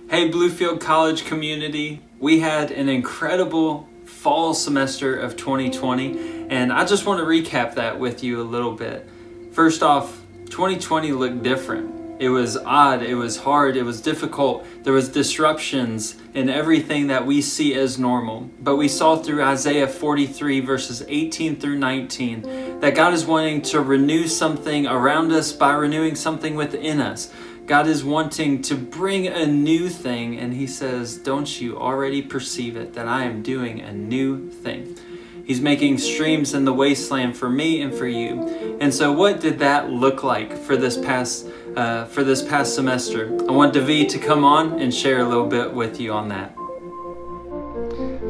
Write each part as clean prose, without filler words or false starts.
Hey Bluefield College community, we had an incredible fall semester of 2020, and I just want to recap that with you a little bit. First off, 2020 looked different. It was odd, it was hard, it was difficult. There was disruptions in everything that we see as normal. But we saw through Isaiah 43 verses 18 through 19 that God is wanting to renew something around us by renewing something within us. God is wanting to bring a new thing, and he says, don't you already perceive it, that I am doing a new thing? He's making streams in the wasteland for me and for you. And so what did that look like for this past semester? I want David to come on and share a little bit with you on that.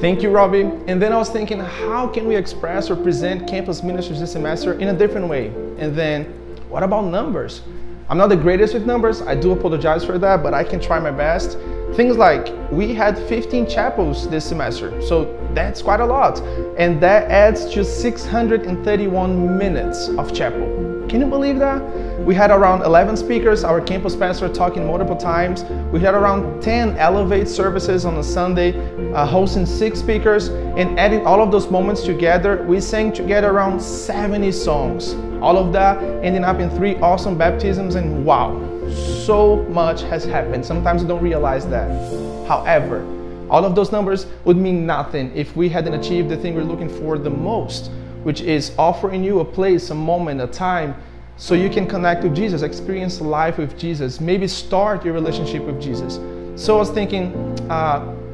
Thank you, Robbie. And then I was thinking, how can we express or present Campus Ministries this semester in a different way? And then, what about numbers? I'm not the greatest with numbers, I do apologize for that, but I can try my best. Things like, we had 15 chapels this semester, so that's quite a lot. And that adds to 631 minutes of chapel. Can you believe that? We had around 11 speakers, our campus pastor talking multiple times. We had around 10 Elevate services on a Sunday, hosting 6 speakers, and adding all of those moments together, we sang together around 70 songs. All of that ending up in 3 awesome baptisms, and wow, so much has happened. Sometimes we don't realize that. However, all of those numbers would mean nothing if we hadn't achieved the thing we're looking for the most, which is offering you a place, a moment, a time, so you can connect with Jesus, experience life with Jesus, maybe start your relationship with Jesus. So I was thinking,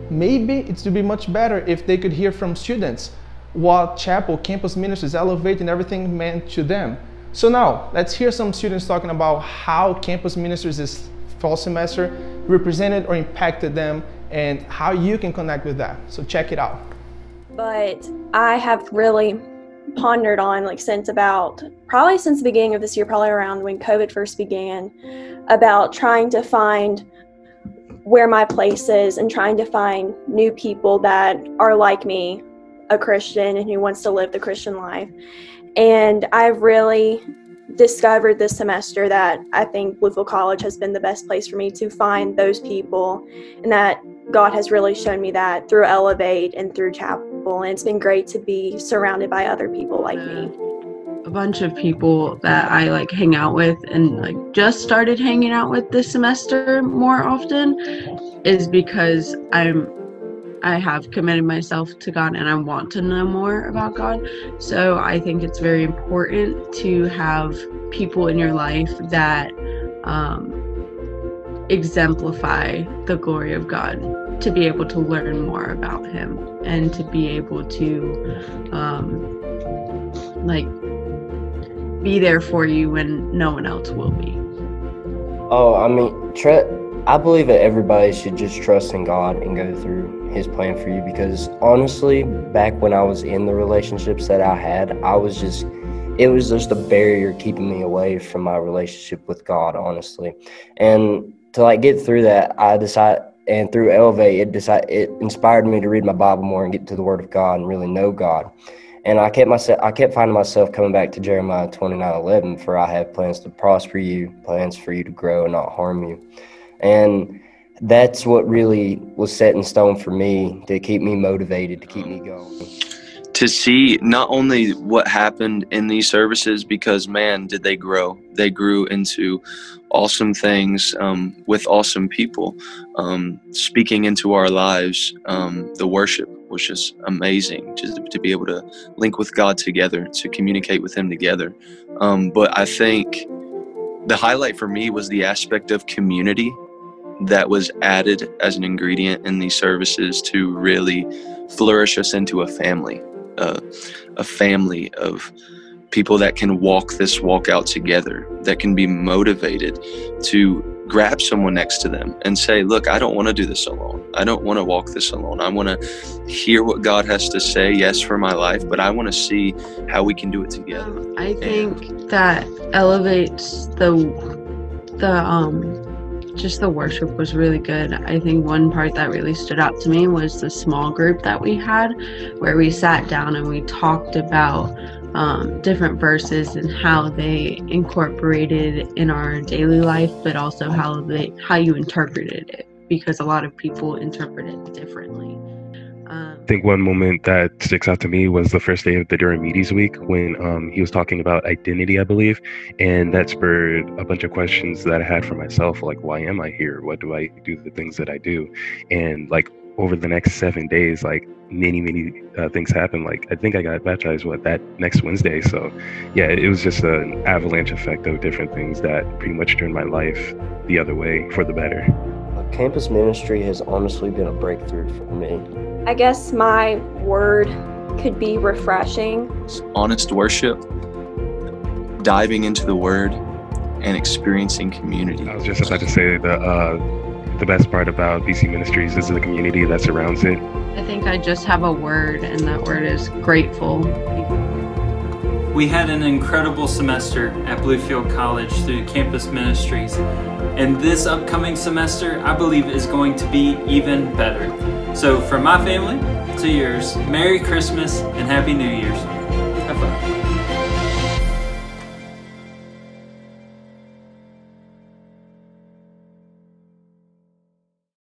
maybe it would be much better if they could hear from students what chapel, campus ministries, Elevate, and everything meant to them. So now, let's hear some students talking about how campus ministries this fall semester represented or impacted them and how you can connect with that. So check it out. But I have really pondered on, probably since the beginning of this year, probably around when COVID first began, about trying to find where my place is and trying to find new people that are like me, a Christian and who wants to live the Christian life. And I've really discovered this semester that I think Bluefield College has been the best place for me to find those people, and that God has really shown me that through Elevate and through chapel, and it's been great to be surrounded by other people like me. A bunch of people that I hang out with and just started hanging out with this semester more often is because I have committed myself to God and I want to know more about God. So I think it's very important to have people in your life that exemplify the glory of God, to be able to learn more about Him and to be able to be there for you when no one else will be. I believe that everybody should just trust in God and go through His plan for you, because honestly, back when I was in the relationships that I had, it was just a barrier keeping me away from my relationship with God, honestly. And to get through that, and through Elevate, it inspired me to read my Bible more and get to the Word of God and really know God. And I kept finding myself coming back to Jeremiah 29:11, for I have plans to prosper you, plans for you to grow and not harm you. And that's what really was set in stone for me to keep me motivated, to keep me going. To see not only what happened in these services, because man, did they grow. They grew into awesome things with awesome people speaking into our lives. The worship was just amazing, just to be able to link with God together, to communicate with Him together. But I think the highlight for me was the aspect of community that was added as an ingredient in these services to really flourish us into a family of people that can walk this walk out together, that can be motivated to grab someone next to them and say, look, I don't want to do this alone. I don't want to walk this alone. I want to hear what God has to say, yes, for my life, but I want to see how we can do it together. I think that elevates just the worship was really good. I think one part that really stood out to me was the small group that we had, where we sat down and we talked about different verses and how they incorporated in our daily life, but also how you interpreted it. because a lot of people interpret it differently. I think one moment that sticks out to me was the first day of the Durham Medes week when he was talking about identity, I believe, and that spurred a bunch of questions that I had for myself, like, why am I here? What do I do the things that I do? And like over the next 7 days, like many things happened. Like I think I got baptized that next Wednesday. So yeah, it was just an avalanche effect of different things that pretty much turned my life the other way for the better. Campus ministry has honestly been a breakthrough for me. I guess my word could be refreshing. Honest worship, diving into the word, and experiencing community. I was just about to say the best part about BC Ministries is the community that surrounds it. I think I just have a word, and that word is grateful. We had an incredible semester at Bluefield College through Campus Ministries, and this upcoming semester I believe is going to be even better. So from my family to yours, Merry Christmas and Happy New Year's. High five.